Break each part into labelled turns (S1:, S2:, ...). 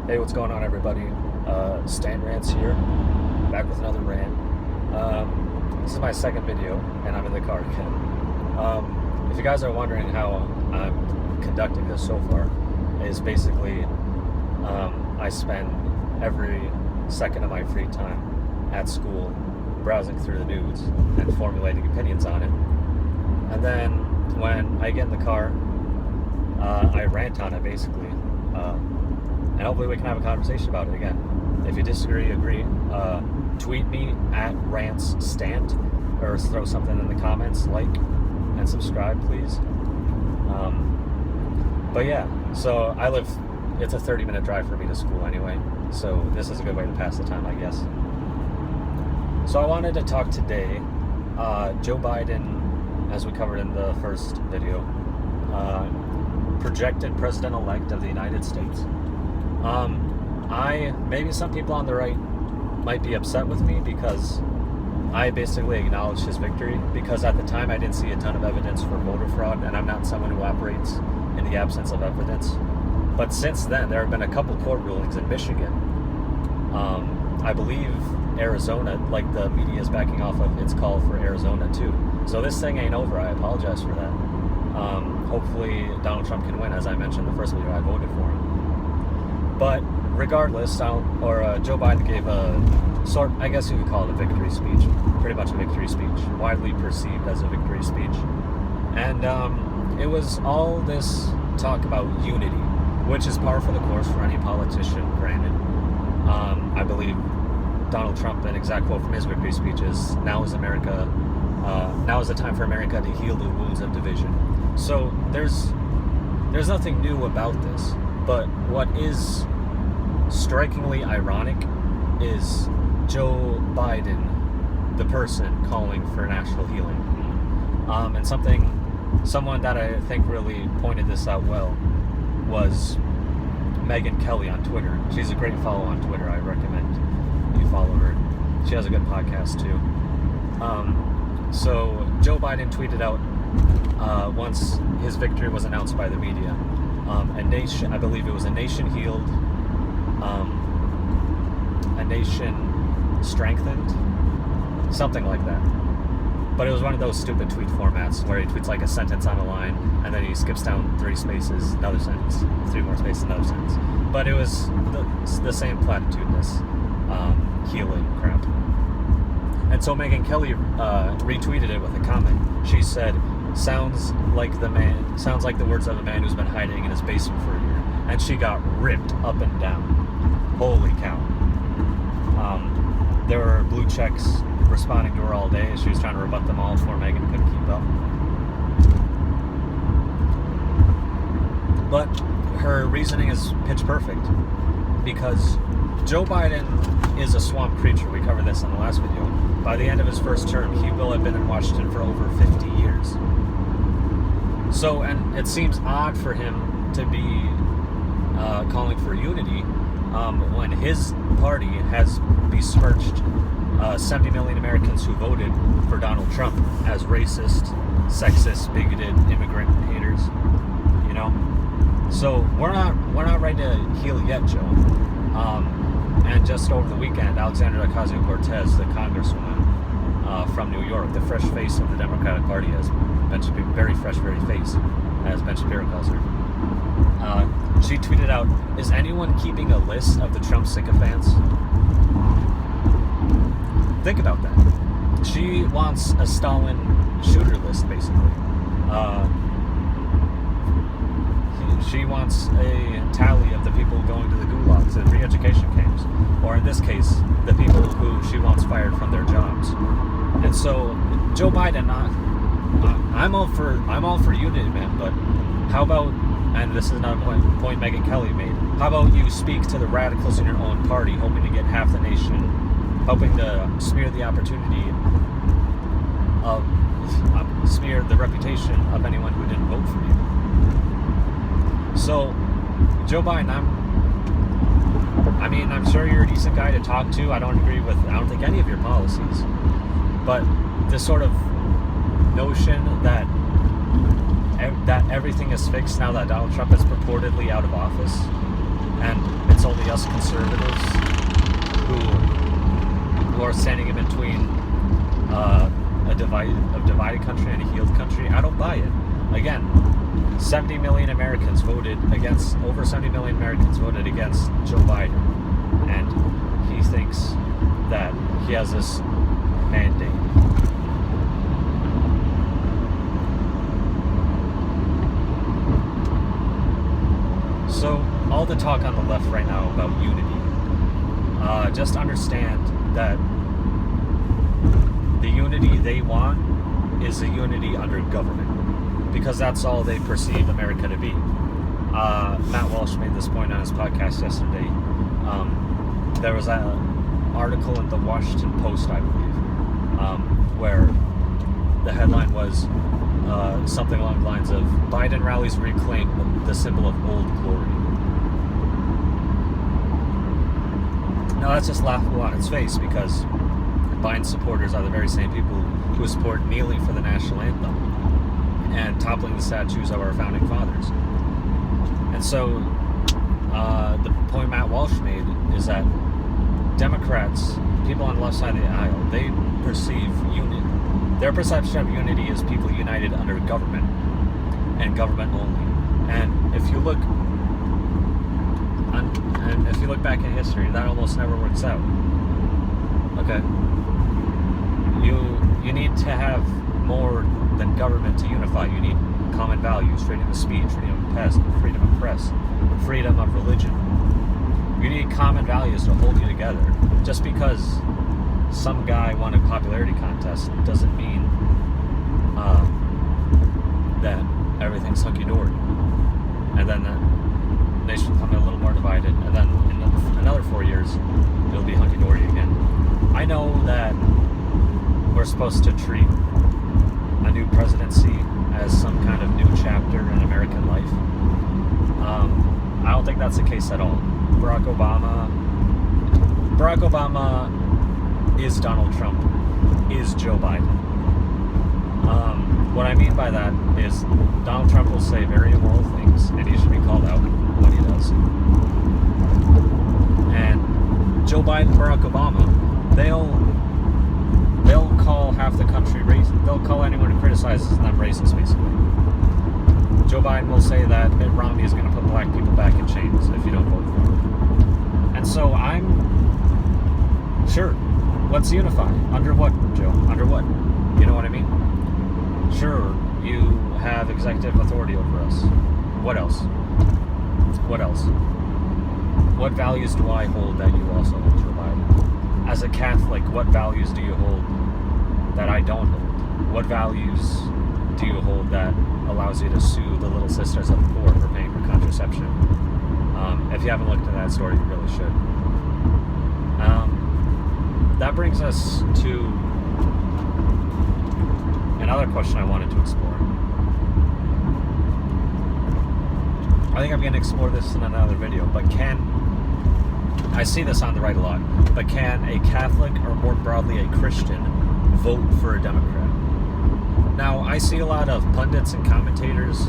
S1: Hey, what's going on, everybody? Stan Rants here, back with another rant. This is my second video, and I'm in the car again. If you guys are wondering how I'm conducting this so far, is basically I spend every second of my free time at school browsing through the news and formulating opinions on it. And then when I get in the car, I rant on it, basically. And hopefully we can have a conversation about it again. If you disagree, agree, tweet me at rantsstand, or throw something in the comments, like and subscribe, please. But yeah, so it's a 30-minute drive for me to school anyway, so this is a good way to pass the time, I guess. So I wanted to talk today, Joe Biden, as we covered in the first video, projected president-elect of the United States. Maybe some people on the right might be upset with me because I basically acknowledged his victory, because at the time I didn't see a ton of evidence for voter fraud, and I'm not someone who operates in the absence of evidence. But since then, there have been a couple court rulings in Michigan. I believe Arizona, like the media is backing off of its call for Arizona too. So this thing ain't over. I apologize for that. Hopefully Donald Trump can win. As I mentioned in the first video, I voted for him. But regardless, Joe Biden gave I guess you could call it a victory speech. Pretty much a victory speech, widely perceived as a victory speech. And it was all this talk about unity, which is par for the course for any politician, granted. I believe Donald Trump, an exact quote from his victory speech is, now is the time for America to heal the wounds of division. So there's nothing new about this, but what is strikingly ironic is Joe Biden, the person, calling for national healing. And someone that I think really pointed this out well was Megyn Kelly on Twitter. She's a great follow on Twitter. I recommend you follow her. She has a good podcast too. So Joe Biden tweeted out once his victory was announced by the media, I believe it was a nation healed, a nation strengthened, something like that. But it was one of those stupid tweet formats where he tweets like a sentence on a line, and then he skips down 3 spaces, another sentence, 3 more spaces, another sentence. But it was the same platitudinous healing crap. And so Megyn Kelly retweeted it with a comment. She said, sounds like the words of a man who's been hiding in his basement for a year. And she got ripped up and down. Holy cow. There were blue checks responding to her all day. She was trying to rebut them all before Megyn couldn't keep up. But her reasoning is pitch perfect, because Joe Biden is a swamp creature. We covered this in the last video. By the end of his first term, he will have been in Washington for over 50 years. So, and it seems odd for him to be calling for unity when his party has besmirched 70 million Americans who voted for Donald Trump as racist, sexist, bigoted, immigrant haters. You know, so we're not ready to heal yet, Joe. And just over the weekend, Alexandria Ocasio-Cortez, the congresswoman from New York, the fresh face of the Democratic Party, as very fresh, very face, as Ben Shapiro calls her. She tweeted out, "Is anyone keeping a list of the Trump sycophants?" Think about that. She wants a Stalin shooter list, basically. She wants a tally of the people going to the gulags and re-education camps, or in this case, the people who she wants fired from their jobs. And so, Joe Biden, I'm all for unity, man. But how about, and this is another point Megyn Kelly made, how about you speak to the radicals in your own party, hoping to get half the nation, hoping to smear the opportunity of smear the reputation of anyone who didn't vote for you. So, Joe Biden, I'm sure you're a decent guy to talk to. I don't think any of your policies. But this sort of notion that everything is fixed now that Donald Trump is purportedly out of office, and it's only just conservatives who are standing in between a divided country and a healed country. I don't buy it. Again, over 70 million Americans voted against Joe Biden, and he thinks that he has this mandate. So all the talk on the left right now about unity, just understand that the unity they want is a unity under government, because that's all they perceive America to be. Matt Walsh made this point on his podcast yesterday. There was an article in the Washington Post, I believe, where the headline was something along the lines of Biden rallies reclaim the symbol of old glory. Now that's just laughable on its face, because Biden supporters are the very same people who support kneeling for the national anthem and toppling the statues of our founding fathers. And so the point Matt Walsh made is that Democrats, people on the left side of the aisle, they perceive unity. Their perception of unity is people united under government and government only. And if you look back in history, that almost never works out. Okay, you need to have more than government to unify. You need common values: freedom of speech, freedom of press, freedom of religion. You need common values to hold you together. Just because some guy won a popularity contest doesn't mean that everything's hunky-dory. And then the nation will become a little more divided, and then in another 4 years, it'll be hunky-dory again. I know that we're supposed to treat a new presidency as some kind of new chapter in American life. I don't think that's the case at all. Barack Obama is Donald Trump, is Joe Biden. What I mean by that is Donald Trump will say very immoral things, and he should be called out when he does. And Joe Biden and Barack Obama, they'll call half the country racist. They'll call anyone who criticizes them racist, basically. Joe Biden will say that Mitt Romney is going to put black people back in chains if you don't vote for him. And so I'm sure, let's unify. Under what, Joe? Under what? You know what I mean? Sure, you have executive authority over us. What else? What else? What values do I hold that you also hold, Joe Biden? As a Catholic, what values do you hold that I don't hold? What values do you hold that allows you to sue the Little Sisters of the Poor for paying for contraception? If you haven't looked at that story, you really should. That brings us to another question I wanted to explore. I think I'm going to explore this in another video, but I see this on the right a lot, but can a Catholic, or more broadly a Christian, vote for a Democrat? Now, I see a lot of pundits and commentators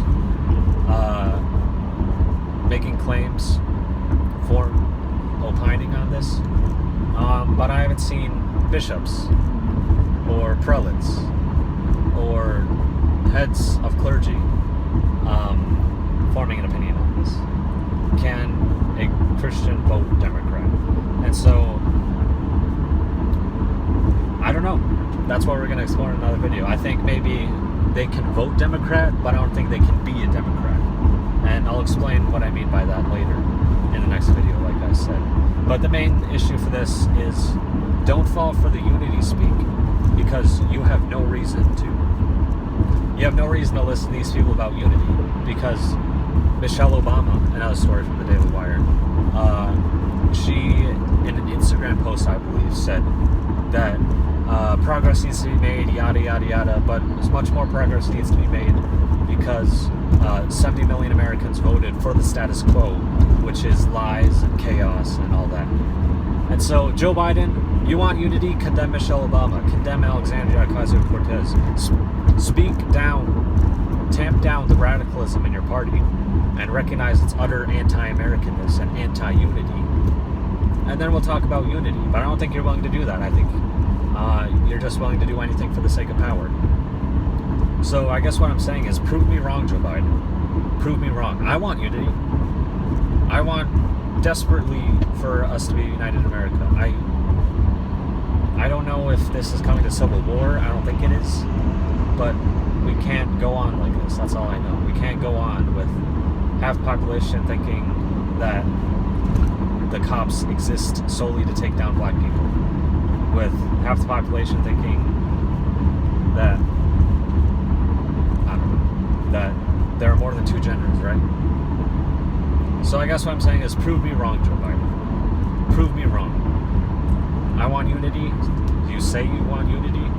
S1: making claims for opining on this, but I haven't seen bishops or prelates or heads of clergy forming an opinion on this. Can a Christian vote Democrat? And so, I don't know. That's what we're going to explore in another video. I think maybe they can vote Democrat, but I don't think they can be a Democrat. And I'll explain what I mean by that later in the next video, like I said. But the main issue for this is don't fall for the unity speak, because you have no reason to. You have no reason to listen to these people about unity, because Michelle Obama, another story from the Daily Wire, she, in an Instagram post, I believe, said that progress needs to be made, yada, yada, yada, but much more progress needs to be made because 70 million Americans voted for the status quo, which is lies and chaos and all that. And so, Joe Biden, you want unity? Condemn Michelle Obama. Condemn Alexandria Ocasio-Cortez. Speak down, tamp down the radicalism in your party, and recognize its utter anti-Americanness and anti-unity. and then we'll talk about unity. But I don't think you're willing to do that. I think you're just willing to do anything for the sake of power. So I guess what I'm saying is, prove me wrong, Joe Biden. Prove me wrong. I want unity. I want desperately for us to be united in America. I don't know if this is coming to civil war. I don't think it is. But we can't go on like this. That's all I know. We can't go on with half the population thinking that the cops exist solely to take down black people, with half the population thinking that, I don't know, that there are more than two genders, right? So I guess what I'm saying is, prove me wrong, Joe Biden. Prove me wrong. I want unity. You say you want unity.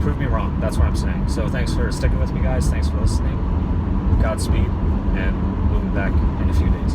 S1: Prove me wrong. That's what I'm saying. So thanks for sticking with me, guys. Thanks for listening. Godspeed, and we'll be back in a few days.